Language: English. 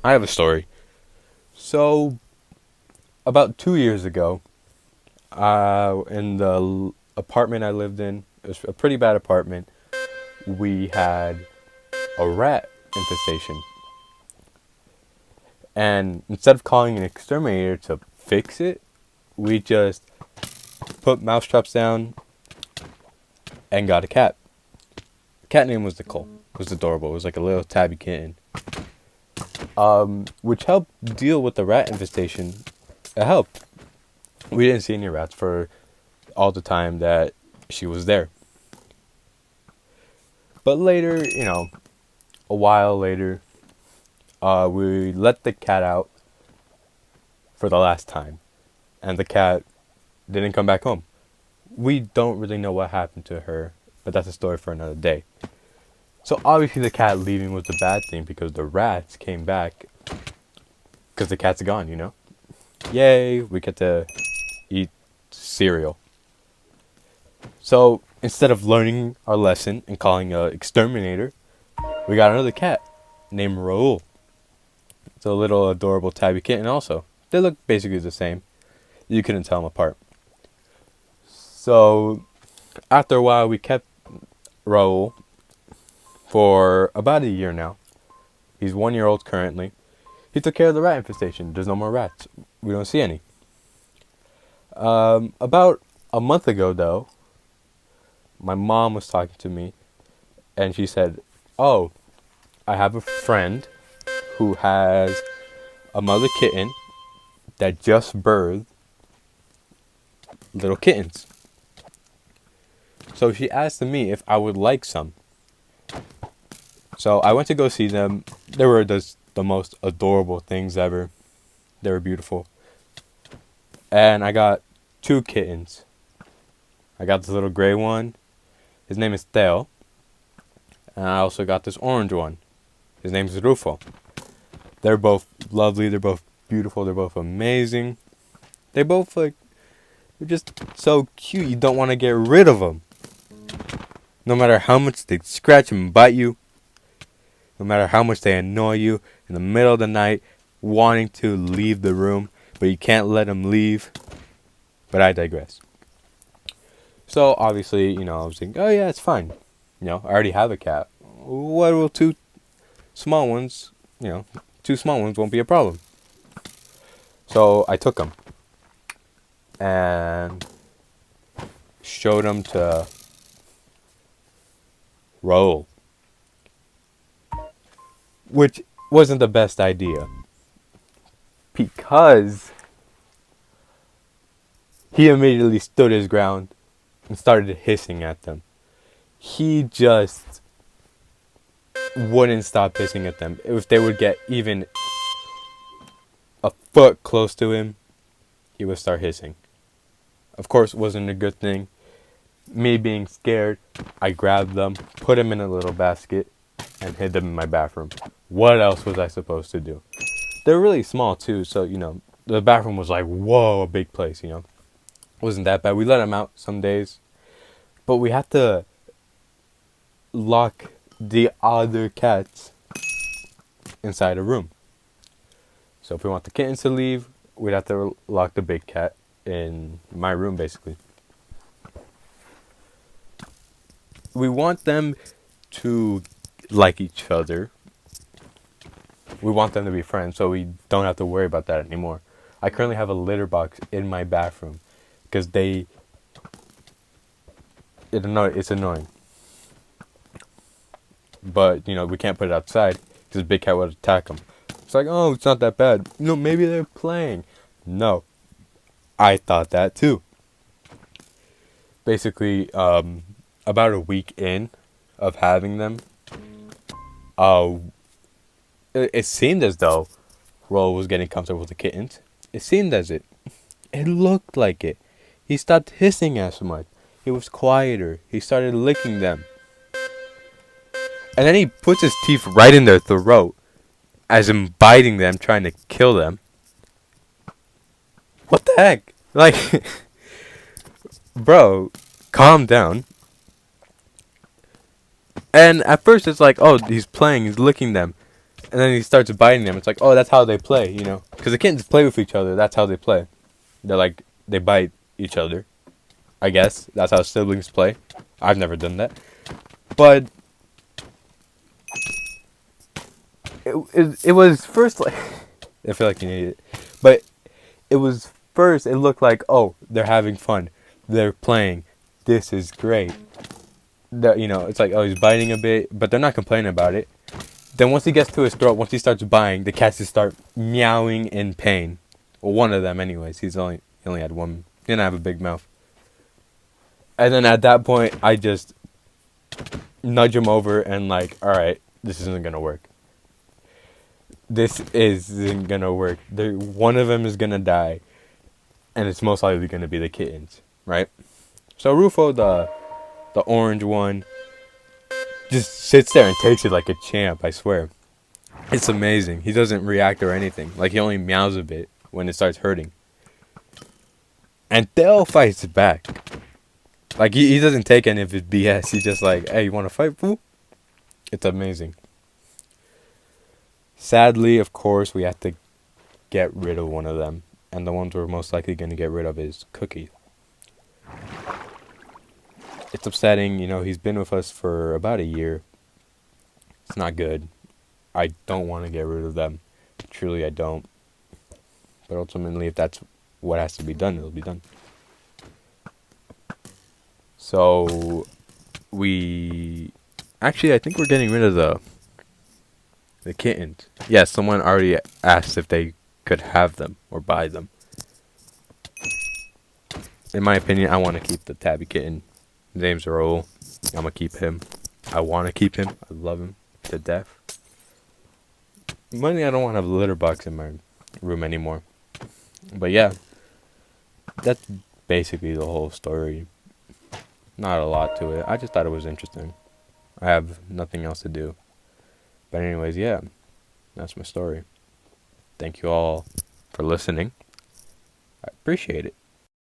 I have a story. So, about 2 years ago, in the apartment I lived in, it was a pretty bad apartment, we had a rat infestation. And instead of calling an exterminator to fix it, we just put mousetraps down and got a cat. The cat name was Nicole. It was adorable. It was like a little tabby kitten. Which helped deal with the rat infestation. It helped. We didn't see any rats for all the time that she was there. But later, a while later, we let the cat out for the last time. And the cat didn't come back home. We don't really know what happened to her, but that's a story for another day. So obviously the cat leaving was the bad thing because the rats came back because the cat's gone. Yay, we get to eat cereal. So instead of learning our lesson and calling an exterminator, we got another cat named Raul. It's a little adorable tabby kitten also. They look basically the same. You couldn't tell them apart. So after a while we kept Raul for about a year now. He's 1 year old currently. He took care of the rat infestation. There's no more rats. We don't see any. About a month ago, though, my mom was talking to me, and she said, "Oh, I have a friend who has a mother kitten that just birthed little kittens." So she asked me if I would like some. So I went to go see them. They were the most adorable things ever. They were beautiful. And I got 2 kittens. I got this little gray one. His name is Theo. And I also got this orange one. His name is Rufo. They're both lovely. They're both beautiful. They're both amazing. They're just so cute. You don't want to get rid of them. No matter how much they scratch and bite you. No matter how much they annoy you in the middle of the night, wanting to leave the room, but you can't let them leave. But I digress. So obviously, I was thinking, oh yeah, it's fine. I already have a cat. What will 2 small ones, 2 small ones won't be a problem. So I took them and showed them to Raul. Which wasn't the best idea. Because he immediately stood his ground and started hissing at them. He just wouldn't stop hissing at them. If they would get even a foot close to him, he would start hissing. Of course, it wasn't a good thing. Me being scared, I grabbed them, put them in a little basket, and hid them in my bathroom. What else was I supposed to do? They're really small too, so the bathroom was like, whoa, a big place. It wasn't that bad. We let them out some days, but we had to lock the other cats inside a room. So if we want the kittens to leave, we'd have to lock the big cat in my room, basically. We want them to like each other. We want them to be friends, so we don't have to worry about that anymore. I currently have a litter box in my bathroom because it's annoying. But, we can't put it outside because the big cat would attack them. It's like, oh, it's not that bad. Maybe they're playing. No. I thought that too. Basically, about a week in of having them, it seemed as though Raul was getting comfortable with the kittens. It seemed as it. It looked like it. He stopped hissing as much. He was quieter. He started licking them. And then he puts his teeth right in their throat, as in biting them, trying to kill them. What the heck? Bro, calm down. And at first it's like, oh, he's playing, he's licking them. And then he starts biting them. It's like, oh, that's how they play, you know? Because the kittens play with each other. That's how they play. They're like, they bite each other. I guess that's how siblings play. I've never done that. But it was first like, I feel like you need it. But it was first, it looked like, oh, they're having fun. They're playing. This is great. You know, it's like, oh, he's biting a bit, but they're not complaining about it. Then once he gets to his throat, once he starts biting, the cats just start meowing in pain. Well, one of them, anyways. He only had one. He didn't have a big mouth. And then at that point, I just nudge him over and like, all right, this isn't gonna work. This isn't gonna work. One of them is gonna die, and it's most likely gonna be the kittens, right? So Rufo, the orange one, just sits there and takes it like a champ, I swear. It's amazing. He doesn't react or anything. Like, he only meows a bit when it starts hurting. And Theo fights back. Like, he doesn't take any of his BS. He's just like, hey, you want to fight, fool? It's amazing. Sadly, of course, we have to get rid of one of them. And the ones we're most likely going to get rid of is Cookie. It's upsetting, you know, he's been with us for about a year. It's not good. I don't want to get rid of them. Truly, I don't. But ultimately, if that's what has to be done, it'll be done. So, actually, I think we're getting rid of the kittens. Yeah, someone already asked if they could have them or buy them. In my opinion, I want to keep the tabby kitten. His name's Raul. I'm going to keep him. I want to keep him. I love him to death. Mainly, I don't want to have a litter box in my room anymore. But yeah, that's basically the whole story. Not a lot to it. I just thought it was interesting. I have nothing else to do. But anyways, yeah, that's my story. Thank you all for listening. I appreciate it.